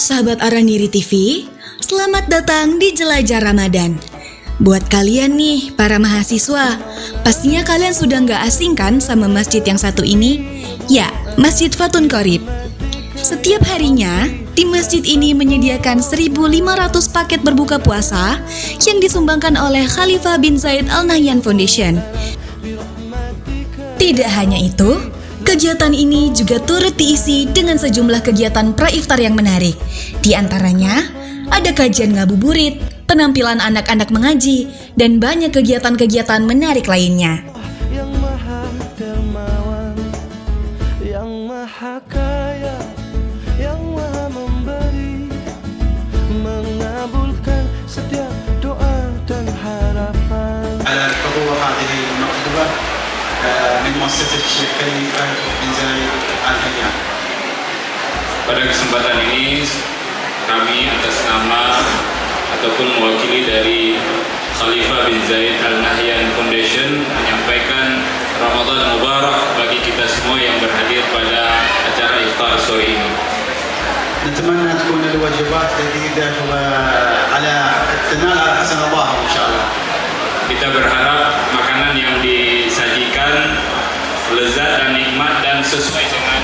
sahabat Araniri TV, selamat datang di Jelajah Ramadan. Buat kalian nih, para mahasiswa, pastinya kalian sudah nggak asing kan sama masjid yang satu ini? Ya, Masjid Fathun Qorib. Setiap harinya, di masjid ini menyediakan 1.500 paket berbuka puasa yang disumbangkan oleh Khalifah bin Zaid Al Nahyan Foundation. Tidak hanya itu, kegiatan ini juga turut diisi dengan sejumlah kegiatan pra-iftar yang menarik. Di antaranya, ada kajian ngabuburit, penampilan anak-anak mengaji, dan banyak kegiatan-kegiatan menarik lainnya. Yang maha dermawan, yang maha kaya, yang maha memberi, mengabulkan setiap doa dan harapan. على حضور هذه المكتبة من مؤسسة الشيخ خليفة بن زايد آل نهيان. Pada kesempatan ini kami atas nama ataupun mewakili dari Khalifah bin Zaid Al Nahyan Foundation menyampaikan Ramadan Mubarak bagi kita semua yang berhadir pada acara iftar sore ini. نتمنى تكون الوجبات لذيذة وعلى تنال حسن الله إن شاء الله. Kita berharap makanan yang disajikan lezat dan nikmat dan sesuai dengan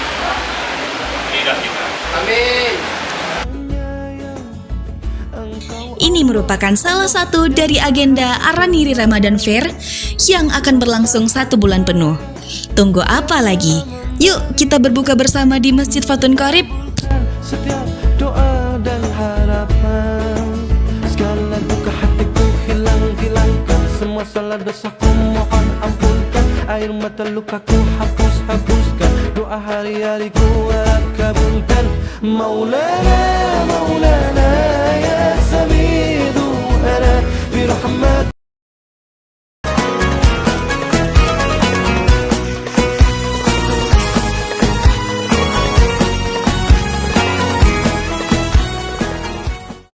lidah kita. Amin. Ini merupakan salah satu dari agenda Araniri Ramadan Fair yang akan berlangsung 1 bulan penuh. Tunggu apa lagi? Yuk kita berbuka bersama di Masjid Fathun Qorib. Setiap doa dan harapan, segala duka hatiku hilangkan, semua salah dosaku mohon ampunkan, air mata lukaku hapuskan, doa hari-hariku harap kabulkan. Maulana, Maulana,